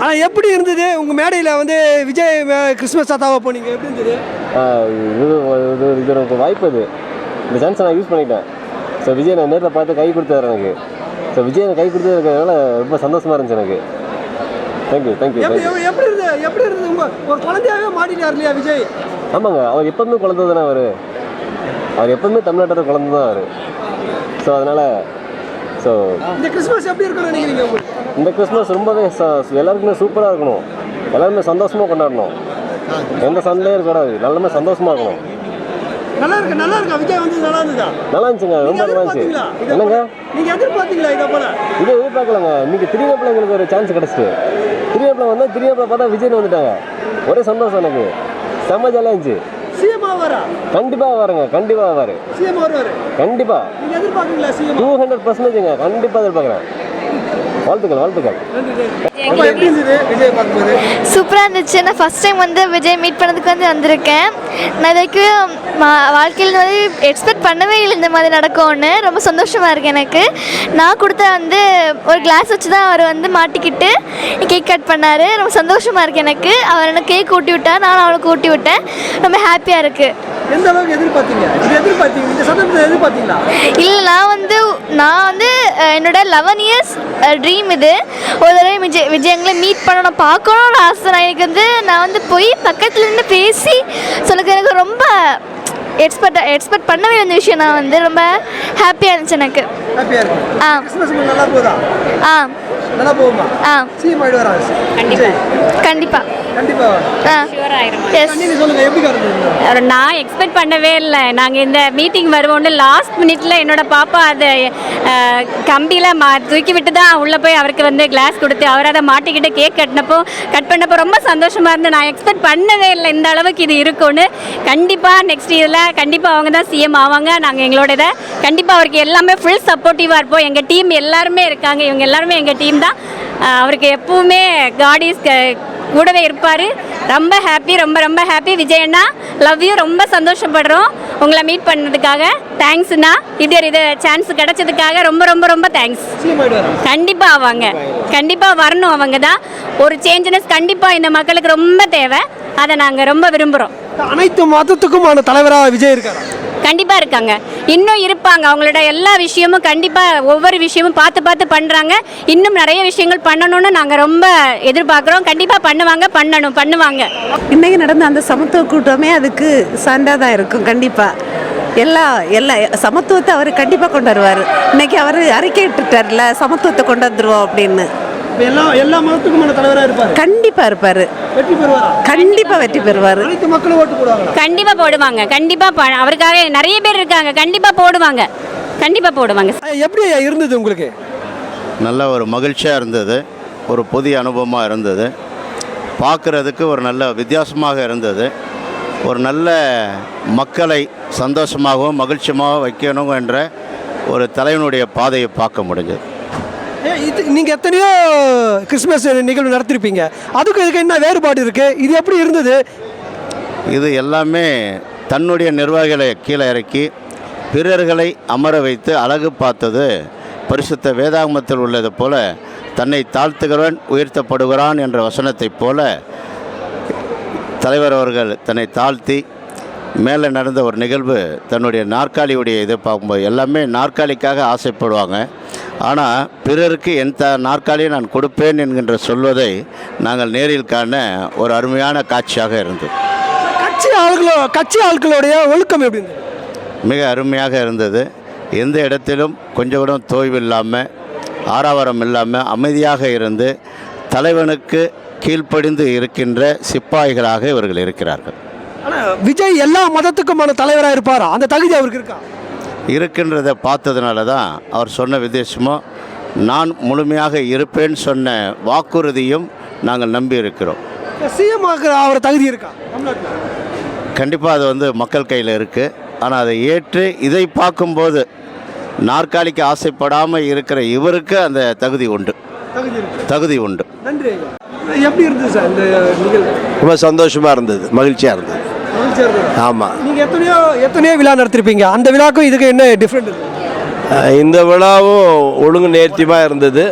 ஆனால் எப்படி இருந்தது உங்கள் மேடையில் வந்து விஜய் கிறிஸ்மஸ் தாத்தாவை போனீங்க, எப்படி இருந்தது? இது எனக்கு வாய்ப்பு, அது இந்த சான்ஸை நான் யூஸ் பண்ணிட்டேன். ஸோ விஜய் நான் நேரில் பார்த்து கை கொடுத்தாரு எனக்கு. ஸோ விஜய் கை கொடுத்ததுனால ரொம்ப சந்தோஷமாக இருந்துச்சு எனக்கு. தேங்க்யூ. எப்படி இருந்தது ஒரு குழந்தையாகவே மாட்டிட்டார் இல்லையா விஜய்? ஆமாங்க, அவர் எப்போதுமே குழந்தை தானே. அவர் எப்போதுமே தமிழ்நாட்டோட குழந்தை தான் அவர். ஸோ அதனால் இந்த கிறிஸ்மஸ் எப்படி இருக்குன்னு நினைக்கிறீங்க? இந்த கிறிஸ்மஸ் ரொம்பவே எல்லாருக்குமே சூப்பராக இருக்கணும். எல்லாருமே சந்தோஷமாக கொண்டாடணும். எந்த சண்டையும் இருக்கக்கூடாது. எல்லாமே சந்தோஷமாக இருக்கணும். நல்லா இருக்கா விஜய் வந்து? நல்லா இருந்துச்சுங்க, ரொம்ப நல்லா இருந்துச்சு. என்னங்க நீங்க எதிர்பார்த்தீங்களா இதை போல? இதை எதிர்பார்க்கலாங்க. இன்னைக்கு திரியப்பில் எங்களுக்கு ஒரு சான்ஸ் கிடச்சிட்டு, திரியப்பில் வந்தால் திரியப்பில் பார்த்தா விஜய் வந்துட்டாங்க. ஒரே சந்தோஷம் எனக்கு, செம்ம ஜாலியாக இருந்துச்சு. கண்டிப்பாக வரேங்க, கண்டிப்பாக வர கண்டிப்பாக 200% கண்டிப்பாக எதிர்பார்க்குறேன். வாழ்த்துக்கள். சூப்பராக இருந்துச்சு. நான் ஃபஸ்ட் டைம் வந்து விஜய் மீட் பண்ணதுக்கு வந்திருக்கேன். நான் இதுக்கு வாழ்க்கையில் வந்து எக்ஸ்பெக்ட் பண்ணவே இல்லை இந்த மாதிரி நடக்கும்னு. ரொம்ப சந்தோஷமாக இருக்குது எனக்கு. நான் கொடுத்த வந்து ஒரு கிளாஸ் வச்சு தான் அவர் வந்து மாட்டிக்கிட்டு கேக் கட் பண்ணார். ரொம்ப சந்தோஷமாக இருக்குது எனக்கு. அவர் எனக்கு கேக் ஊட்டி விட்டார், நானும் அவளுக்கு ஊட்டி விட்டேன். ரொம்ப ஹாப்பியாக இருக்குது. எந்த அளவுக்கு எதிர்பார்த்தீங்க? இந்த சந்தர்ப்பத்தை எதிர்பார்த்தீங்களா? இல்லை, நான் வந்து என்னோட 11 இயர்ஸ் ட்ரீம் இது. ஒரு தடவை விஜயங்களை மீட் பண்ணணும், பார்க்கணும்னு ஆசை. நான் வந்து போய் பக்கத்தில் நின்று பேசி எனக்கு ரொம்ப எக்ஸ்பெக்ட் பண்ணவே இந்த விஷயம். நான் வந்து ரொம்ப ஹாப்பியாக இருந்துச்சு எனக்கு. நான் எக்ஸ்பெக்ட் பண்ணவே இல்லை. நாங்கள் இந்த மீட்டிங் வருவோம்னு லாஸ்ட் மினிட்ல என்னோட பாப்பா அதை கம்பியில் தூக்கி விட்டு தான் உள்ளே போய் அவருக்கு வந்து கிளாஸ் கொடுத்து அவர் அதை மாட்டிக்கிட்டு கேக் கட் பண்ணப்போ ரொம்ப சந்தோஷமாக இருந்து. நான் எக்ஸ்பெக்ட் பண்ணவே இல்லை இந்த அளவுக்கு இது இருக்கும்னு. கண்டிப்பாக நெக்ஸ்ட் இதில் கண்டிப்பாக அவங்க தான் சிஎம் ஆவாங்க. நாங்கள் எங்களோட இதை கண்டிப்பாக அவருக்கு எல்லாமே ஃபுல் சப்போர்ட்டிவாக இருப்போம். எங்கள் டீம் எல்லாருமே இருக்காங்க, இவங்க எல்லாருமே எங்கள் டீம் தான். அவருக்கு எப்பவுமே காடிஸ் கூடவே இருப்பார். ரொம்ப ஹாப்பி, ரொம்ப happy. Vijay Anna, love you. ரொம்ப சந்தோஷப்படுறோம் உங்களை மீட் பண்ணதுக்காக. தேங்க்ஸ்ண்ணா. இது சான்ஸ் கிடைச்சதுக்காக ரொம்ப தேங்க்ஸ். கண்டிப்பாக ஆவாங்க, கண்டிப்பாக வரணும். அவங்க தான் ஒரு சேஞ்சஸ் கண்டிப்பாக இந்த மக்களுக்கு ரொம்ப தேவை. அதை நாங்கள் ரொம்ப விரும்புகிறோம். அனைத்து மதத்துக்குமான தலைவராக விஜய் இருக்காரு. கண்டிப்பாக இருக்காங்க, இன்னும் இருப்பாங்க. அவங்களோட எல்லா விஷயமும் கண்டிப்பாக ஒவ்வொரு விஷயமும் பார்த்து பண்ணுறாங்க. இன்னும் நிறைய விஷயங்கள் பண்ணணும்னு நாங்கள் ரொம்ப எதிர்பார்க்குறோம். கண்டிப்பாக பண்ணுவாங்க. இன்றைக்கி நடந்த அந்த சமத்துவ கூட்டமே அதுக்கு சான்றாக தான் இருக்கும். கண்டிப்பாக எல்லா சமத்துவத்தை அவர் கண்டிப்பாக கொண்டு வருவார். இன்றைக்கி அவர் அறிக்கையிட்டுட்டார்ல, சமத்துவத்தை கொண்டு வந்துடுவோம் அப்படின்னு. எல்லா மதத்துக்குமான தலைவராக இருப்பார். கண்டிப்பாக இருப்பார். கண்டிப்பாக வெற்றி பெறுவார். அனைத்து மக்களும் ஓட்டு போடுவாங்க. கண்டிப்பாக போடுவாங்க. கண்டிப்பாக அவருக்காக நிறைய பேர் இருக்காங்க. கண்டிப்பாக போடுவாங்க. எப்படி இருந்தது உங்களுக்கு? நல்ல ஒரு மகிழ்ச்சியாக இருந்தது. ஒரு புதிய அனுபவமாக இருந்தது. பார்க்குறதுக்கு ஒரு நல்ல வித்தியாசமாக இருந்தது. ஒரு நல்ல மக்களை சந்தோஷமாகவும் மகிழ்ச்சியாகவும் வைக்கணும் என்ற ஒரு தலைவனுடைய பாதையை பார்க்க முடிஞ்சது. நீங்கள் எத்தனையோ கிறிஸ்மஸ் நிகழ்வு நடத்திருப்பீங்க, அதுக்கு இதுக்கு என்ன வேறுபாடு இருக்குது? இது எப்படி இருந்தது? இது எல்லாமே தன்னுடைய நிர்வாகிகளை கீழே இறக்கி பிறர்களை அமர வைத்து அழகு பார்த்தது. பரிசுத்த வேதாகமத்தில் உள்ளது போல தன்னை தாழ்த்துகிறவன் உயர்த்தப்படுகிறான் என்ற வசனத்தைப் போல தலைவர் அவர்கள் தன்னை தாழ்த்தி மேலே நடந்த ஒரு நிகழ்வு. தன்னுடைய நாற்காலியுடைய இதை பார்க்கும்போது எல்லாமே நாற்காலிக்காக ஆசைப்படுவாங்க. ஆனால் பிறருக்கு எந்த நாற்காலியை நான் கொடுப்பேன் என்கின்ற சொல்வதை நாங்கள் நேரில் காண ஒரு அருமையான காட்சியாக இருந்தது. கட்சி ஆட்களுடைய ஒழுக்கம் எப்படி இருந்தது? மிக அருமையாக இருந்தது. எந்த இடத்திலும் கொஞ்சம் கூட தோய்வில்லாமல், ஆரவாரம் இல்லாமல் அமைதியாக இருந்து தலைவனுக்கு கீழ்ப்படிந்து இருக்கின்ற சிப்பாய்களாக இவர்கள் இருக்கிறார்கள். விஜய் எல்லா மதத்துக்குமான தலைவராக இருப்பாரா? அந்த தகுதி அவருக்கு இருக்கா? இருக்கின்றதை பார்த்ததுனால தான் அவர் சொன்ன விதேசமோ நான் முழுமையாக இருப்பேன்னு சொன்ன வாக்குறுதியும் நாங்கள் நம்பி இருக்கிறோம். சிஎம் அவர் தகுதி இருக்கா? கண்டிப்பாக அது வந்து மக்கள் கையில் இருக்குது. ஆனால் அதை ஏற்று இதை பார்க்கும்போது நாற்காலிக்கு ஆசைப்படாமல் இருக்கிற இவருக்கு அந்த தகுதி உண்டு. நன்றி. எப்படி இருந்தது சார் இந்த நிகழ்வு? ரொம்ப சந்தோஷமாக இருந்தது, மகிழ்ச்சியாக இருந்தது. ஆமாம். நீங்கள் எத்தனையோ விழா நடத்திருப்பீங்க, அந்த விழாக்கும் இதுக்கு என்ன டிஃப்ரெண்ட்? இந்த விழாவும் ஒழுங்கு நேர்த்தியமாக இருந்தது,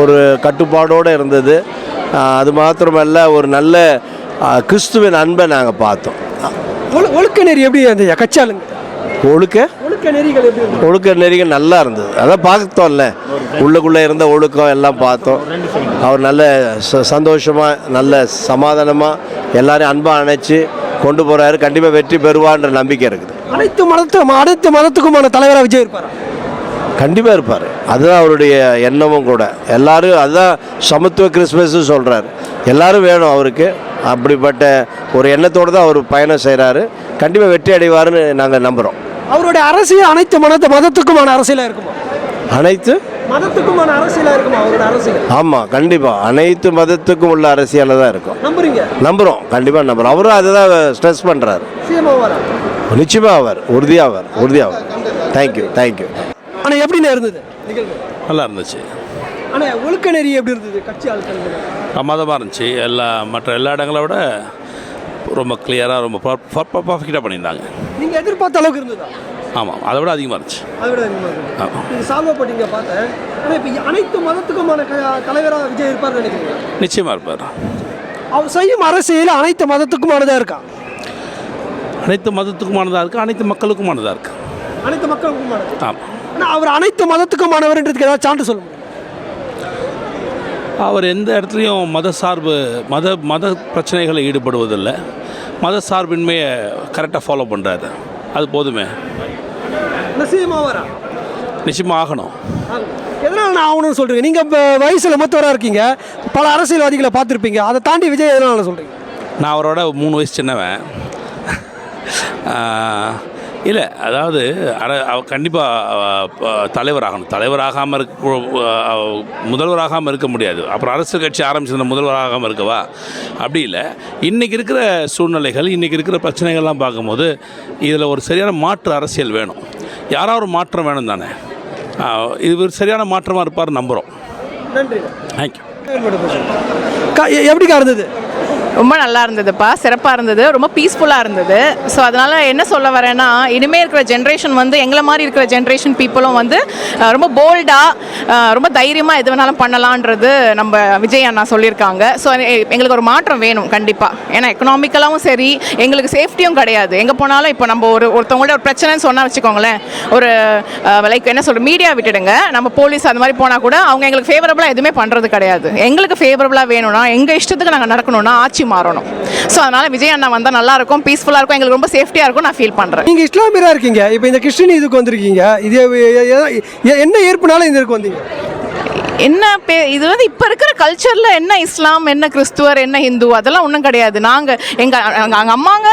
ஒரு கட்டுப்பாடோடு இருந்தது. அது மாத்திரமல்ல, ஒரு நல்ல கிறிஸ்துவின் அன்பை நாங்கள் பார்த்தோம். ஒழுக்க நெறி எப்படி இருந்தது கட்சியாளுங்க? ஒழுக்க நெறிகள் எப்படி இருந்தது? ஒழுக்க நெறிகள் நல்லா இருந்தது. அதான் பார்த்தோம்ல, உள்ளுக்குள்ளே இருந்த ஒழுக்கம் எல்லாம் பார்த்தோம். அவர் நல்ல சந்தோஷமாக, நல்ல சமாதானமாக எல்லாரையும் அன்பாக அணைச்சி கொண்டு போகிறாரு. கண்டிப்பாக வெற்றி பெறுவான்ற நம்பிக்கை இருக்குது. அனைத்து மதத்துக்குமான தலைவராக விஜய் இருப்பார். கண்டிப்பாக இருப்பார். அதுதான் அவருடைய எண்ணமும் கூட. எல்லாரும் அதுதான் சமத்துவ கிறிஸ்மஸ் சொல்கிறார். எல்லாரும் வேணும் அவருக்கு. அப்படிப்பட்ட ஒரு எண்ணத்தோடு தான் அவர் பயணம் செய்கிறாரு. கண்டிப்பாக வெற்றி அடைவார்னு நாங்கள் நம்புகிறோம். அவருடைய அரசியல் அனைத்து மதத்துக்குமான அரசியலாக இருக்குமா? அனைத்து மதத்துக்குமான அரசியலாக இருக்குமா அவரோட அரசியல்? ஆமாம், கண்டிப்பாக அனைத்து மதத்துக்கும் உள்ள அரசியலாக தான் இருக்கும். நம்புகிறோம், கண்டிப்பாக நம்புகிறோம். அவரும் அதை தான் ஸ்ட்ரெஸ் பண்ணுறாரு. நிச்சயமாக அவர் உறுதியாவார். தேங்க்யூ. ஆனால் எப்படின்னு இருந்தது நிகழ்வு? நல்லா இருந்துச்சு. ஆனால் ஒழுக்க நெறி எப்படி இருந்தது கட்சி ஆட்கள்? பிரமாதமாக இருந்துச்சு. மற்ற எல்லா இடங்களை விட ரொம்ப கிளியராக, ரொம்ப பர்ஃபெக்டாக பண்ணியிருந்தாங்க. நீங்கள் எதிர்பார்த்த அளவுக்கு இருந்ததா? ஆமாம், அதை விட அதிகமாக இருந்துச்சு. ஆமாம், நீங்கள் சால்வப்பட்டீங்க பார்த்தேன். ஆனால் இப்போ அனைத்து மதத்துக்குமான தலைவராக விஜய் இருப்பார்னு நினைக்கிறீங்க? நிச்சயமாக இருப்பார். அவர் செய்யும் அரசியல் அனைத்து மதத்துக்குமானதாக இருக்கா? அனைத்து மதத்துக்குமானதாக இருக்குது, அனைத்து மக்களுக்குமானதாக இருக்குது. அனைத்து மக்களுக்குமானது. ஆமாம். ஆனால் அவர் அனைத்து மதத்துக்குமானவர்ன்றதுக்கு ஏதாவது சான்று சொல்ல முடியும்? அவர் எந்த இடத்துலையும் மத பிரச்சனைகளை ஈடுபடுவதில்லை. மத சார்பின்மையை கரெக்டாக ஃபாலோ பண்ணுறாரு. அது போதுமே. நிச்சயமாக ஆகணும். எதனால் நான் ஆகணும்னு சொல்கிறீங்க? நீங்கள் இப்போ வயசில் மூத்தவராக இருக்கீங்க, பல அரசியல்வாதிகளை பார்த்துருப்பீங்க. அதை தாண்டி விஜய் எதனால் சொல்கிறீங்க? நான் அவரோட 3 வயசு சின்னவன். இல்லை, அதாவது கண்டிப்பாக தலைவராகாமல் முதல்வராகாமல் இருக்க முடியாது. அப்புறம் அரசியல் கட்சி ஆரம்பிச்சிருந்த முதல்வராகாமல் இருக்கவா? அப்படி இல்லை. இன்றைக்கி இருக்கிற சூழ்நிலைகள், இன்றைக்கி இருக்கிற பிரச்சனைகள்லாம் பார்க்கும்போது இதில் ஒரு சரியான மாற்று அரசியல் வேணும். யாராவது ஒரு மாற்றம் வேணும் தானே. இது ஒரு சரியான மாற்றமாக இருப்பார் நம்புகிறோம். நன்றி. தேங்க்யூ. எப்படிக்கா இருந்தது? ரொம்ப நல்லா இருந்ததுப்பா, சிறப்பாக இருந்தது, ரொம்ப பீஸ்ஃபுல்லாக இருந்தது. ஸோ அதனால் என்ன சொல்ல வரேன்னா, இனிமேல் இருக்கிற ஜென்ரேஷன் வந்து எங்களை மாதிரி இருக்கிற ஜென்ரேஷன் பீப்புளும் வந்து ரொம்ப போல்டாக, ரொம்ப தைரியமாக எது வேணாலும் பண்ணலான்றது நம்ம விஜய் அண்ணா சொல்லியிருக்காங்க. ஸோ எங்களுக்கு ஒரு மாற்றம் வேணும் கண்டிப்பாக. ஏன்னா எக்கனாமிக்கலாகவும் சரி, எங்களுக்கு சேஃப்டியும் கிடையாது. எங்கே போனாலும் இப்போ நம்ம ஒருத்தவங்கள்ட்ட ஒரு பிரச்சனைன்னு சொன்னால் வச்சுக்கோங்களேன், ஒரு லைக் என்ன சொல்கிற மீடியா விட்டுடுங்க, நம்ம போலீஸ் அது மாதிரி போனால் கூட அவங்க எங்களுக்கு ஃபேவரபுளாக எதுவுமே பண்ணுறது கிடையாது. எங்களுக்கு ஃபேவரபுளாக வேணும்னா, எங்கள் இஷ்டத்துக்கு நாங்கள் நடக்கணும்னா ஆட்சி மாறணும். ஸோ அதனால் விஜய் அண்ணா வந்தால் நல்லா இருக்கும், பீஸ்ஃபுல்லாக இருக்கும், எங்களுக்கு ரொம்ப சேஃப்டியாக இருக்கும் நான் ஃபீல் பண்ணுறேன். நீங்கள் இஸ்லாமியராக இருக்கீங்க, இப்போ இந்த கிறிஸ்டின் இதுக்கு வந்திருக்கீங்க. இது என்ன ஏற்பனாலும் இதுக்கு வந்தீங்க? இது வந்து இப்போ இருக்கிற கல்ச்சரில் என்ன இஸ்லாம், என்ன கிறிஸ்துவர், என்ன ஹிந்து, அதெல்லாம் ஒன்றும் கிடையாது. நாங்கள் எங்கள் அம்மாங்க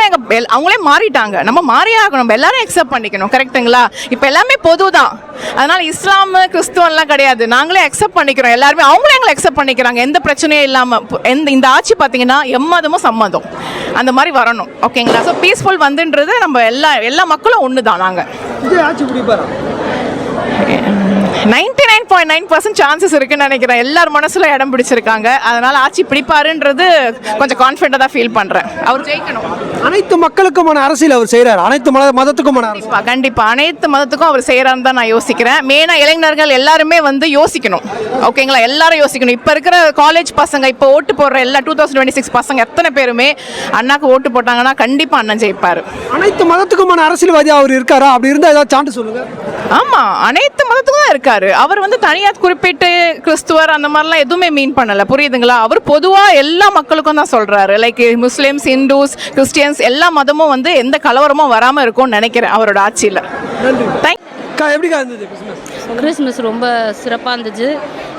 அவங்களே மாறிட்டாங்க, நம்ம மாறியே ஆகணும், நம்ம எல்லாரும் அக்செப்ட் பண்ணிக்கணும். கரெக்டுங்களா? இப்போ எல்லாமே பொது தான். அதனால் இஸ்லாம் கிறிஸ்துவெல்லாம் கிடையாது, நாங்களே அக்செப்ட் பண்ணிக்கிறோம். எல்லாருமே அவங்களே எங்களை அக்செப்ட் பண்ணிக்கிறாங்க, எந்த பிரச்சனையும் இல்லாமல். இந்த ஆட்சி பார்த்தீங்கன்னா எம்மதமும் சம்மதம் அந்த மாதிரி வரணும். ஓகேங்களா? ஸோ பீஸ்ஃபுல் வந்துன்றது நம்ம எல்லா மக்களும் ஒன்று தான். நாங்கள் விஜய் ஆட்சி பிடிப்பாரா? 99.9% சான்சஸ் இருக்குன்னு நினைக்கிறேன். எல்லார் மனசுல இடம் பிடிச்சிருக்காங்க. அதனால ஆட்சி பிடிப்பாருன்றது கொஞ்சம் கான்ஃபிடென்ட்டா தான் ஃபீல் பண்றேன். அவர் ஜெயிக்கணும். அனைத்து மக்களுக்குமான அரசியல் அவர் செய்யறாரு, அனைத்து மதத்துக்குமான அரசியல். கண்டிப்பா அனைத்து மதத்துக்கும் அவர் செய்யறாருன்னு தான் நான் யோசிக்கிறேன். மெயினா இளைஞர்கள் எல்லாருமே வந்து யோசிக்கணும். ஓகேங்களா? எல்லாரும் யோசிக்கணும். இப்போ இருக்கிற காலேஜ் பசங்க, இப்போ ஓட்டு போடுற எல்லா 2026 பசங்க எத்தனை பேருமே அண்ணாக்கு ஓட்டு போட்டாங்கன்னா கண்டிப்பா அண்ணன் ஜெயிப்பாரு. அனைத்து மதத்துக்குமான அரசியல்வாதி அவர் இருக்காரா? அப்படி இருந்தா ஏதாவது சான்று சொல்லுங்க. ஆமா, அனைத்து மதத்துக்கும் தான் இருக்காரு. அவர் வந்து தனியாக குறிப்பிட்டு கிறிஸ்துவர் அந்த மாதிரிலாம் எதுவுமே மீன் பண்ணல. புரியுதுங்களா? அவர் பொதுவாக எல்லா மக்களுக்கும் தான் சொல்றாரு. லைக் முஸ்லிம்ஸ், ஹிந்துஸ், கிறிஸ்டியன்ஸ் எல்லா மதமும் வந்து எந்த கலவரமும் வராமல் இருக்கும்னு நினைக்கிறேன் அவரோட ஆட்சியில். எப்படிக்கா இருந்தது கிறிஸ்மஸ்? ரொம்ப சிறப்பாக இருந்துச்சு.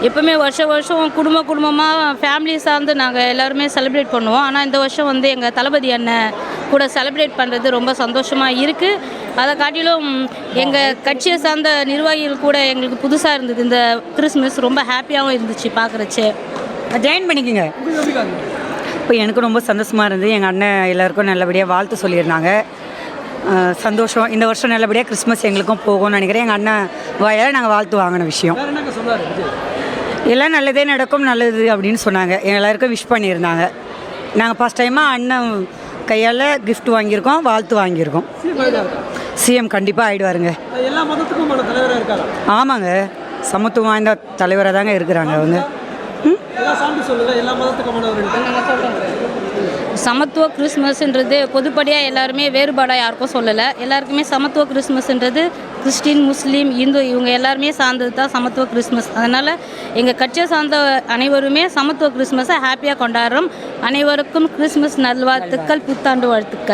எப்பவுமே வருஷம் குடும்பமாக ஃபேமிலி சார்ந்து நாங்கள் எல்லாருமே செலிப்ரேட் பண்ணுவோம். ஆனால் இந்த வருஷம் வந்து எங்கள் தளபதி அண்ணன் கூட செலிப்ரேட் பண்ணுறது ரொம்ப சந்தோஷமாக இருக்குது. அதை காட்டிலும் எங்கள் கட்சியை சார்ந்த நிர்வாகிகள் கூட எங்களுக்கு புதுசாக இருந்தது இந்த கிறிஸ்மஸ். ரொம்ப ஹாப்பியாகவும் இருந்துச்சு பார்க்குறச்சே. ஜாயின் பண்ணிக்கோங்க. இப்போ எனக்கு ரொம்ப சந்தோஷமாக இருந்தது. எங்கள் அண்ணன் எல்லாருக்கும் நல்லபடியாக வாழ்த்து சொல்லியிருந்தாங்க. சந்தோஷம். இந்த வருஷம் நல்லபடியாக கிறிஸ்மஸ் எங்களுக்கும் போகும்னு நினைக்கிறேன். எங்கள் அண்ணன் வாயால் நாங்கள் வாழ்த்து வாங்கின விஷயம் எல்லாம் நல்லதே நடக்கும், நல்லது அப்படின்னு சொன்னாங்க. எல்லாருக்கும் விஷ் பண்ணியிருந்தாங்க. நாங்கள் ஃபஸ்ட் டைமாக அண்ணன் கையால் கிஃப்ட் வாங்கியிருக்கோம், வாழ்த்து வாங்கியிருக்கோம். சிஎம் கண்டிப்பாக ஆயிடுவாருங்க. எல்லா மதத்துக்குமான தலைவராக இருக்காரா? ஆமாங்க, சமத்துவம் வாய்ந்த தலைவராக தாங்க இருக்கிறாங்க அவங்க. எல்லாம் சான்று சொல்லுங்கள், எல்லா மதத்துக்குமானவர்கள். சமத்துவ கிறிஸ்மஸ்ன்றது பொதுப்படியாக எல்லாருமே வேறுபாடாக யாருக்கும் சொல்லலை. எல்லாருக்குமே சமத்துவ கிறிஸ்மஸ்ன்றது கிறிஸ்டின், முஸ்லீம், இந்து இவங்க எல்லாருமே சார்ந்தது தான் சமத்துவ கிறிஸ்மஸ். அதனால் எங்கள் கட்சியை சார்ந்த அனைவருமே சமத்துவ கிறிஸ்மஸை ஹாப்பியாக கொண்டாடுறோம். அனைவருக்கும் கிறிஸ்மஸ் நல்வாழ்த்துக்கள், புத்தாண்டு வாழ்த்துக்கள்.